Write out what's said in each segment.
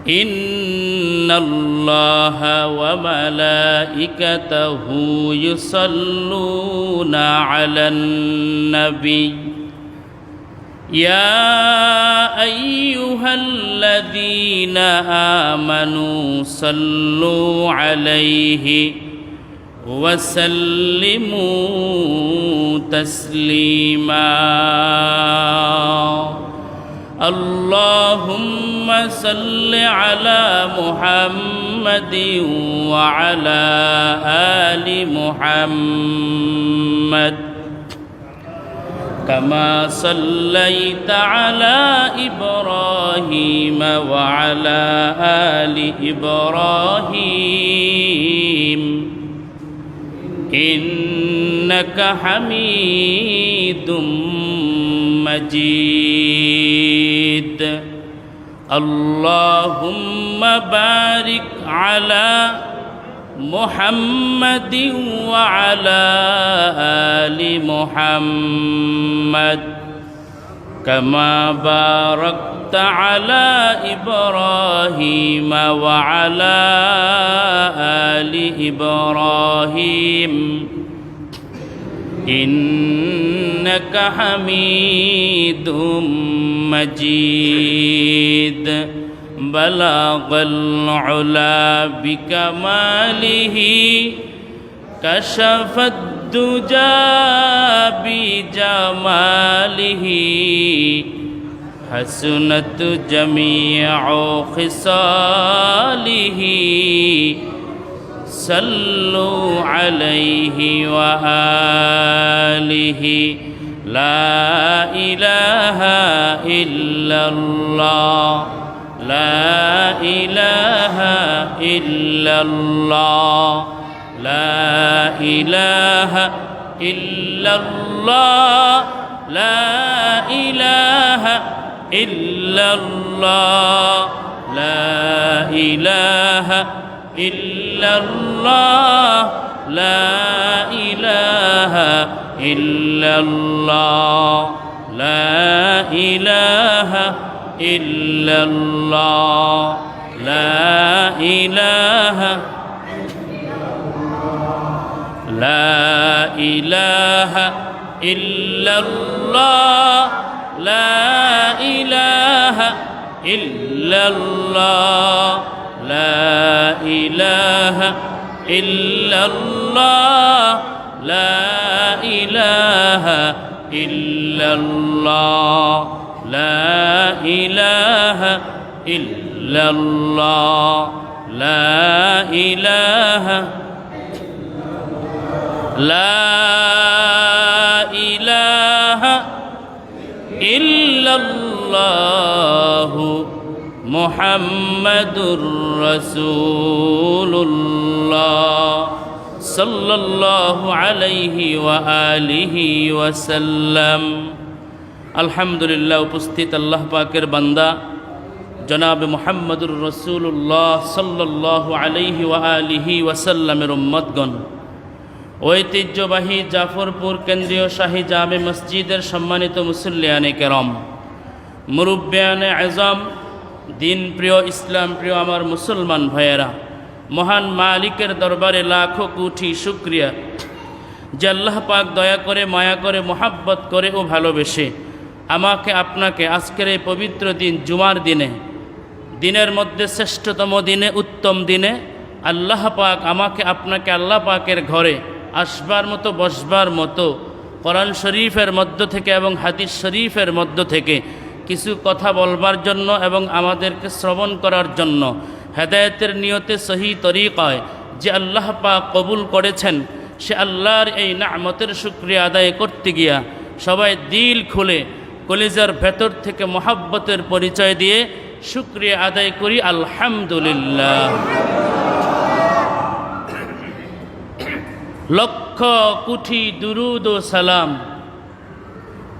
ইন্নাল্লাহা ওয়া মালাইকাতাহু ইউসাল্লুনা আলান নবী ইয়া আইয়ুহাল্লাযীনা আমানু সাল্লু আলাইহি ওয়া সাল্লিমু তাসলিমা اللهم صل على محمد وعلى آل محمد كما صليت على إبراهيم وعلى آل إبراهيم إنك حميد مجيد اللهم بارك على محمد وعلى آل محمد كما باركت على إبراهيم وعلى آل إبراهيم إنك حميد مجيد بلغ العلا بكماله كشف الدجى بجماله حسنت جميع خصاله صلوا عليه وآله لا إله إلا الله لا إله إلا الله لا إله إلا الله لا إله إلا الله لا إله إلا الله لا إله إلا الله لا إله إلا الله لا إله لا إله إلا الله لا إله إلا الله لا إله إلا الله لا إله إلا الله لا إله إلا الله لا إله لا إله إلا الله মুহাম্মাদুর রাসূলুল্লাহ সাল্লাল্লাহু আলাইহি ওয়া আলিহি ওয়াসাল্লাম। আলহামদুলিল্লাহ। উপস্থিত আল্লাহ পাকের বান্দা জনাবে মুহাম্মাদুর রাসূলুল্লাহ সাল্লাল্লাহু আলাইহি ওয়া আলিহি ওয়াসাল্লামের উম্মতগণ, ঐতিহ্যবাহী জাফরপুর কেন্দ্রীয় শাহী জামে মসজিদের সম্মানিত মুসল্লিয়ানে কেরাম, মুরব্বিয়ানে আযম, দিন প্রিয়, ইসলাম প্রিয় আমার মুসলমান ভাইয়েরা, মহান মালিকের দরবারে লাখো কোটি শুকরিয়া যে আল্লাহ পাক দয়া করে, মায়া করে, মোহাব্বত করে ও ভালোবেসে আমাকে আপনাকে আজকের এই পবিত্র দিন জুমার দিনে, দিনের মধ্যে শ্রেষ্ঠতম দিনে, উত্তম দিনে আল্লাহ পাক আমাকে আপনাকে আল্লাহ পাকের ঘরে আসবার মতো, বসবার মতো, কোরআন শরীফের মধ্য থেকে এবং হাদিস শরীফের মধ্য থেকে কিছু কথা বলবার জন্য এবং আমাদেরকে শ্রবণ করার জন্য হেদায়েতের নিয়তে সহি তরিকায় যে আল্লাহ পাক কবুল করেছেন, সে আল্লাহর এই নিয়ামতের শুকরিয়া আদায় করতে গিয়া সবাই দিল খুলে কলিজার ভেতর থেকে মহাব্বতের পরিচয় দিয়ে শুকরিয়া আদায় করি আলহামদুলিল্লাহ। লক্ষ কোটি দুরুদ ও সালাম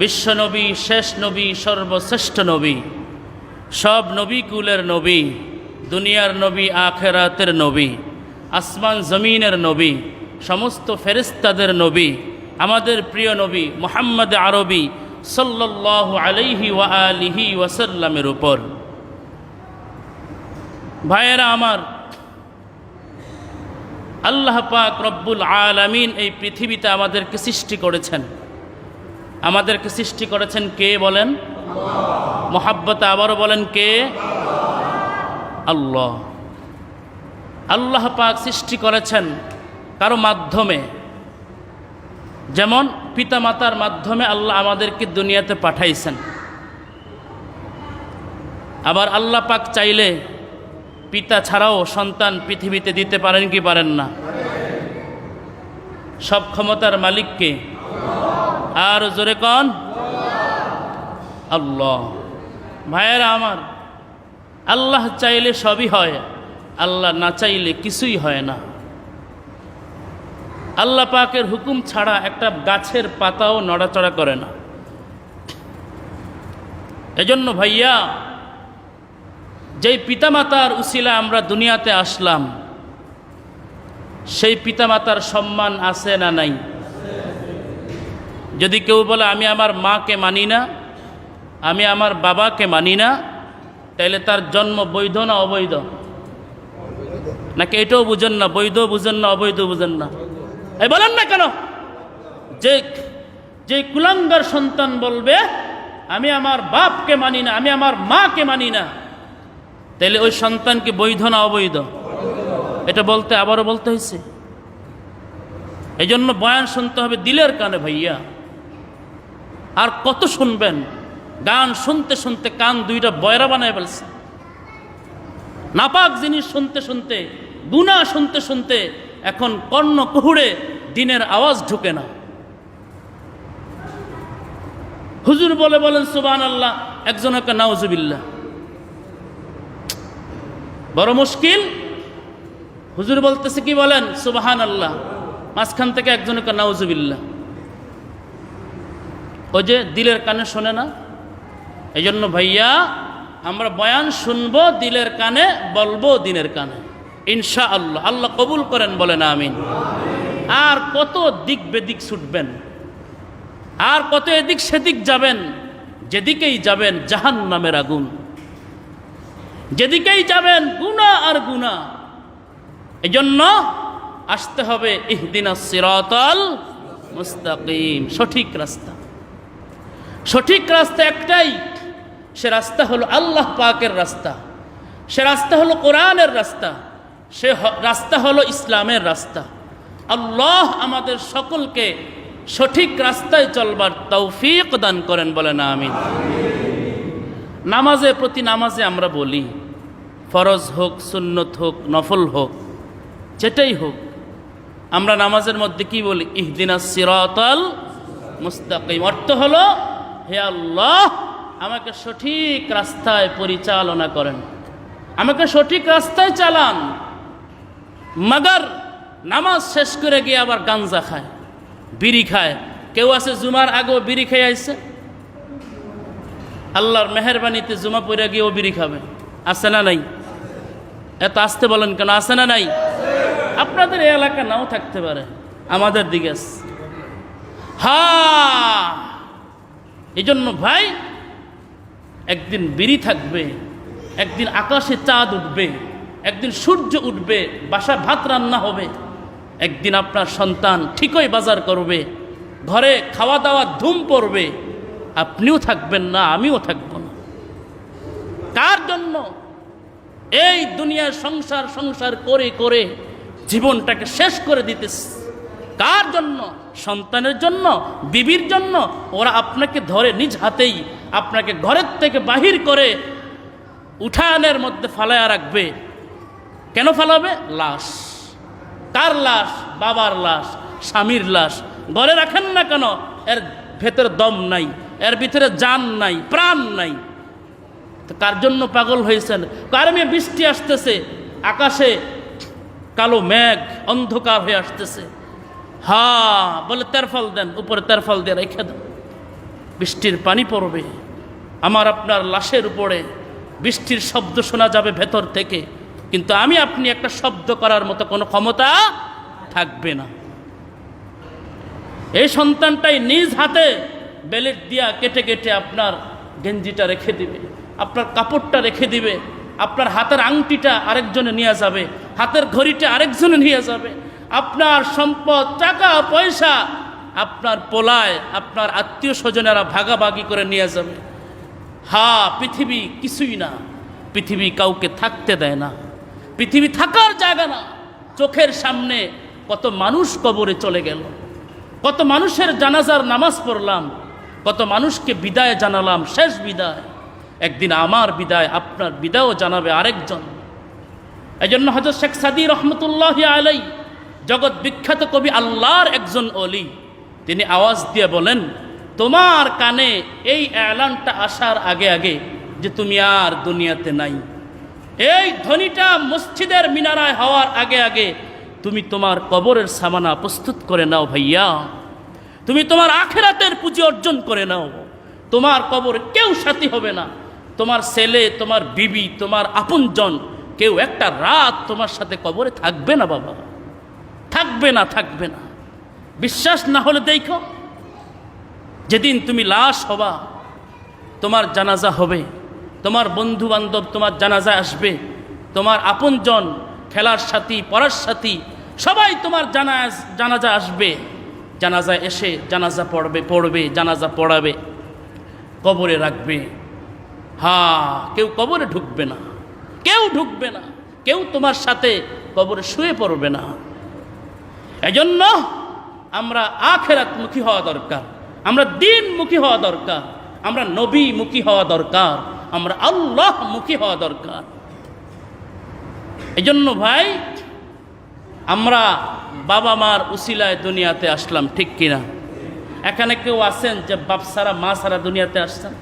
বিশ্বনবী, শেষ নবী, সর্বশ্রেষ্ঠ নবী, সব নবী কুলের নবী, দুনিয়ার নবী, আখেরাতের নবী, আসমান জমিনের নবী, সমস্ত ফেরেশতাদের নবী, আমাদের প্রিয় নবী মুহাম্মদ আরবি সাল্লাল্লাহু আলাইহি ওয়া আলিহি ওয়াসাল্লামের উপর ভাইয়েরা আমার, আল্লাহ পাক রব্বুল আলামিন এই পৃথিবীতে আমাদেরকে সৃষ্টি করেছেন। আমাদেরকে সৃষ্টি করেছেন কে বলেন? মোহাব্বতে আবারও বলেন কে? আল্লাহ। আল্লাহ পাক সৃষ্টি করেছেন কারো মাধ্যমে, যেমন পিতামাতার মাধ্যমে আল্লাহ আমাদেরকে দুনিয়াতে পাঠাইছেন। আবার আল্লাহ পাক চাইলে পিতা ছাড়াও সন্তান পৃথিবীতে দিতে পারেন কি পারেন না? সব ক্ষমতার মালিককে আর জোরে কন আল্লাহ। ভাইয়েরা আমার, আল্লাহ চাইলে সবই হয়, আল্লাহ না চাইলে কিছুই হয় না। আল্লাহ পাকের হুকুম ছাড়া একটা গাছের পাতাও নড়াচড়া করে না। এজন্য ভাইয়া, যেই পিতামাতার উসিলা আমরা দুনিয়াতে আসলাম, সেই পিতামাতার সম্মান আছে না নাই? যদি কেউ বলে আমি আমার মাকে মানি না, আমি আমার বাবাকে মানি না, তাইলে তার জন্ম বৈধ না অবৈধ? নাকি এটাও বুঝেন না? বৈধ বুঝেন না, অবৈধ বুঝেন না? এই বলেন না কেন? যে কুলাঙ্গার সন্তান বলবে আমি আমার বাপকে মানি না, আমি আমার মাকে মানি না, তাইলে ওই সন্তান কি বৈধ না অবৈধ? এটা বলতে আবারও বলতে হয়েছে। এই জন্য বয়ান শুনতে হবে দিলের কানে ভাইয়া। আর কত শুনবেন? গান শুনতে শুনতে কান দুইটা বয়রা বানায় ফেলছে। নাপাক জিনিস শুনতে শুনতে, গুনাহ শুনতে শুনতে এখন কর্ণ কুহুড়ে দিনের আওয়াজ ঢুকে না। হুজুর বলে বলেন সুবহানাল্লাহ, একজনকে নাউজুবিল্লাহ। বড় মুশকিল। হুজুর বলতেছে কি বলেন সুবহানাল্লাহ, মাঝখান থেকে একজনকে নাউজুবিল্লাহ। ওই যে দিলের কানে শোনে না। এই জন্য ভাইয়া, আমরা বয়ান শুনবো দিলের কানে, বলবো দিনের কানে, ইনশাআল্লাহ। আল্লাহ কবুল করেন, বলেন আমিন। আর কত দিক বেদিক ছুটবেন, আর কত এদিক সেদিক যাবেন? যেদিকেই যাবেন জাহান্নামের আগুন, যেদিকেই যাবেন গুনাহ আর গুনাহ। এই জন্য আসতে হবে ইহদিনাস সিরাতাল মুস্তাকিম, সঠিক রাস্তা। সঠিক রাস্তা একটাই, সে রাস্তা হলো আল্লাহ পাকের রাস্তা, সে রাস্তা হলো কোরআনের রাস্তা, সে রাস্তা হলো ইসলামের রাস্তা। আল্লাহ আমাদের সকলকে সঠিক রাস্তায় চলবার তৌফিক দান করেন, বলেন আমিন। নামাজে, প্রতি নামাজে আমরা বলি, ফরজ হোক, সুন্নত হোক, নফল হোক, যেটাই হোক, আমরা নামাজের মধ্যে কি বলি? ইহদিনাস সিরাতাল মুস্তাকিম। অর্থ হলো, হে আল্লাহ, আমাকে সঠিক রাস্তায় পরিচালনা করেন, আমাকে সঠিক রাস্তায় চালান। মাগার নামাজ শেষ করে গিয়ে আবার গাঞ্জা খায়, বিড়ি খায়। কেউ আছে জুমার আগেও বিড়ি খেয়ে আসছে, আল্লাহর মেহেরবানিতে জুমা পড়ে গিয়েও বিড়ি খাবে। আছে না নাই? এত আসতে বলেন কেন? আছে না নাই? আপনাদের এই এলাকা নাও থাকতে পারে, আমাদের দিকে এই জন্য ভাই, একদিন বিড়ি থাকবে, একদিন আকাশে চাঁদ উঠবে, একদিন সূর্য উঠবে, বাসায় ভাত রান্না হবে, একদিন আপনার সন্তান ঠিকই বাজার করবে, ঘরে খাওয়া দাওয়া ধুম পড়বে, আপনিও থাকবেন না, আমিও থাকব না। কার জন্য? এই দুনিয়ার সংসার সংসার করে করে জীবনটাকে শেষ করে দিতেছে। কার জন্য? সন্তানের জন্য, বিবির জন্য। ওরা আপনাকে ধরে নিজ হাতেই আপনাকে ঘরের থেকে বাহির করে উঠানের মধ্যে ফালায়া রাখবে। কেন ফালাবে? লাশ। কার লাশ? বাবার লাশ, স্বামীর লাশ। ঘরে রাখেন না কেন? এর ভেতরে দম নাই, এর ভিতরে জান নাই, প্রাণ নাই। তো কার জন্য পাগল হয়েছেন? কার মেয়ে বৃষ্টি আসতেছে, আকাশে কালো মেঘ অন্ধকার হয়ে আসতেছে, বলে তেরফল দেন, উপরে তেরফল দিয়ে রেখে দেন, বৃষ্টির পানি পড়বে, আমার আপনার লাশের উপরে বৃষ্টির শব্দ শোনা যাবে ভেতর থেকে, কিন্তু আমি আপনি একটা শব্দ করার মতো কোনো ক্ষমতা থাকবে না। এই সন্তানটাই নিজ হাতে বেলেট দিয়া কেটে কেটে আপনার গেঞ্জিটা রেখে দিবে, আপনার কাপড়টা রেখে দিবে, আপনার হাতের আংটিটা আরেকজনে নিয়ে যাবে, হাতের ঘড়িটা আরেকজনে নিয়ে যাবে, আপনার সম্পদ, টাকা পয়সা আপনার পোলায় আপনার আত্মীয় স্বজনেরা ভাগাভাগি করে নিয়ে যাবে। হ্যাঁ, পৃথিবী কিছুই না, পৃথিবী কাউকে থাকতে দেয় না, পৃথিবী থাকার জায়গা না। চোখের সামনে কত মানুষ কবরে চলে গেল, কত মানুষের জানাজার নামাজ পড়লাম, কত মানুষকে বিদায় জানালাম, শেষ বিদায়। একদিন আমার বিদায়, আপনার বিদায়ও জানাবে আরেকজন। এই জন্য হযরত শেখ সাদী রহমতুল্লাহি আলাইহি, জগৎ বিখ্যাত কবি, আল্লাহর একজন ওলি, তিনি আওয়াজ দিয়ে বলেন, তোমার কানে এই এলানটা আসার আগে আগে যে তুমি আর দুনিয়াতে নাই, এই ধ্বনিটা মসজিদের মিনারায় হওয়ার আগে আগে তুমি তোমার কবরের সামানা প্রস্তুত করে নাও ভাইয়া, তুমি তোমার আখিরাতের পুঁজি অর্জন করে নাও। তোমার কবরে কেউ সাথী হবে না, তোমার ছেলে, তোমার বিবি, তোমার আপনজন কেউ একটা রাত তোমার সাথে কবরে থাকবে না বাবা, থাকবে না, থাকবে না। বিশ্বাস না হলে দেখো, যেদিন তুমি লাশ হবা, তোমার জানাজা হবে, তোমার বন্ধু বান্ধব তোমার জানাজায় আসবে, তোমার আপনজন, খেলার সাথী, পড়ার সাথী সবাই তোমার জানাজা আসবে। জানাজায় এসে জানাজা পড়বে, জানাজা পড়াবে, কবরে রাখবে। হ্যাঁ, কেউ কবরে ঢুকবে না, কেউ ঢুকবে না, কেউ তোমার সাথে কবরে শুয়ে পড়বে না। এজন্য আমরা আখিরাতমুখী হওয়া দরকার, আমরা দিনমুখী হওয়া দরকার, আমরা নবীমুখী হওয়া দরকার, আমরা আল্লাহমুখী হওয়া দরকার। এজন্য ভাই, আমরা বাবা মার উসিলায় দুনিয়াতে আসলাম, ঠিক কিনা? এখানে কেউ আছেন যে বাপ সারা মা সারা দুনিয়াতে আসছেন?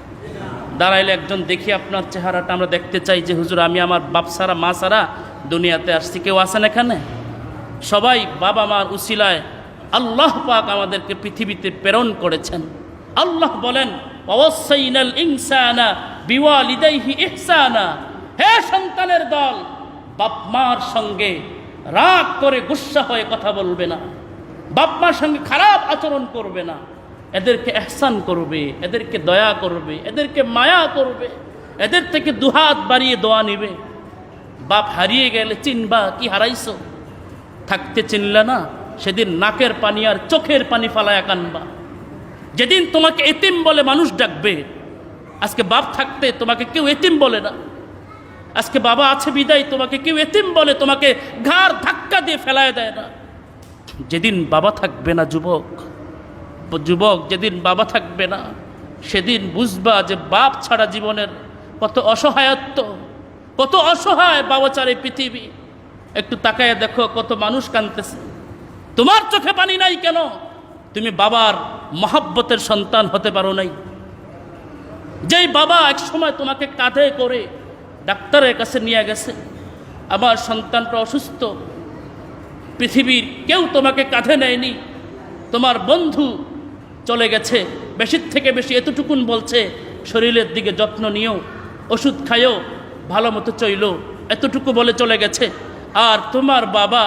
দাঁড়াইলে একজন দেখি আপনার চেহারাটা, আমরা দেখতে চাই যে হুজুর আমি আমার বাপ সারা মা সারা দুনিয়াতে আসছি। কেউ আছেন এখানে? সবাই বাবা মার উসিলায় আল্লাহ পাক আমাদেরকে পৃথিবীতে প্রেরণ করেছেন। আল্লাহ বলেন, ওয়াসাইনাল ইনসানা বিওয়ালিদাইহি ইহসানা, হে সন্তানের দল, বাপ মার সঙ্গে রাগ করে গুসা হয়ে কথা বলবে না, বাপ মার সঙ্গে খারাপ আচরণ করবে না, এদেরকে ইহসান করবে, এদেরকে দয়া করবে, এদেরকে মায়া করবে, এদের থেকে দুহাত বাড়িয়ে দোয়া নিবে। বাপ হারিয়ে গেলে চিনবা কি হারাইছো? থাকতে চিনলে না, সেদিন নাকের পানি আর চোখের পানি ফালায়া কানবা। যেদিন তোমাকে এতিম বলে মানুষ ডাকবে, আজকে বাপ থাকতে তোমাকে কেউ এতিম বলে না, আজকে বাবা আছে বিদায় তোমাকে কেউ এতিম বলে, তোমাকে ঘাড় ধাক্কা দিয়ে ফেলায় দেয় না। যেদিন বাবা থাকবে না যুবক, যেদিন বাবা থাকবে না, সেদিন বুঝবা যে বাপ ছাড়া জীবনের কত অসহায়ত্ব, কত অসহায় বাবা ছাড়া এই পৃথিবী। একটু তাকায় দেখো, কত মানুষ কাঁদতেছে। তোমার চোখে পানি নাই কেন? তুমি বাবার মহাব্বতের সন্তান হতে পারো নাই। যেই বাবা এক সময় তোমাকে কাঁধে করে ডাক্তারের কাছে নিয়ে গেছে, আমার সন্তানটা অসুস্থ, পৃথিবীর কেউ তোমাকে কাঁধে নেয়নি, তোমার বন্ধু চলে গেছে, বেশির থেকে বেশি এতটুকুন বলছে শরীরের দিকে যত্ন নিও, ওষুধ খাইও, ভালো মতো চইলো, এতটুকু বলে চলে গেছে। আর তোমার বাবা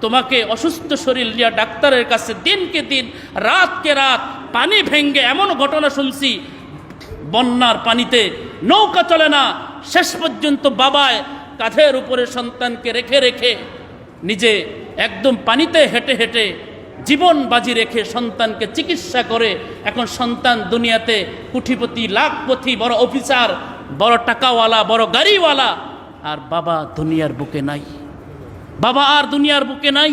তোমাকে অসুস্থ শরীর নিয়ে ডাক্তারের কাছে দিনকে দিন, রাতকে রাত, পানি ভেঙ্গে, এমন ঘটনা শুনছি বন্যার পানিতে নৌকা চলে না, শেষ পর্যন্ত বাবায় কাঁধের উপরে সন্তানকে রেখে রেখে নিজে একদম পানিতে হেঁটে হেঁটে জীবন বাজি রেখে সন্তানকে চিকিৎসা করে এখন সন্তান দুনিয়াতে কোটিপতি, লাখপতি, বড় অফিসার, বড় টাকাওয়ালা, বড় গাড়িওয়ালা, আর বাবা দুনিয়ার বুকে নাই, বাবা আর দুনিয়ার বুকে নাই।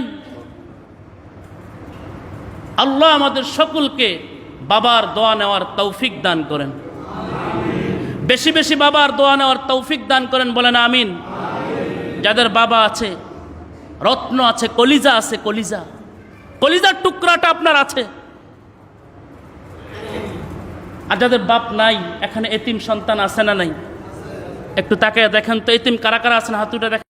আল্লাহ আমাদের সকলকে বাবার দোয়া নেওয়ার তৌফিক দান করেন, বেশি বেশি বাবার দোয়া নেওয়ার তৌফিক দান করেন, বলেন আমিন। যাদের বাবা আছে, রত্ন আছে, কলিজা আছে, কলিজার টুকরাটা আপনার আছে, আর যাদের বাপ নাই, এখানে এতিম সন্তান আছে না নাই? একটু তাকায় দেখেন তো, এতিম কারা কারা আছেন, হাত উঠে দেখেন।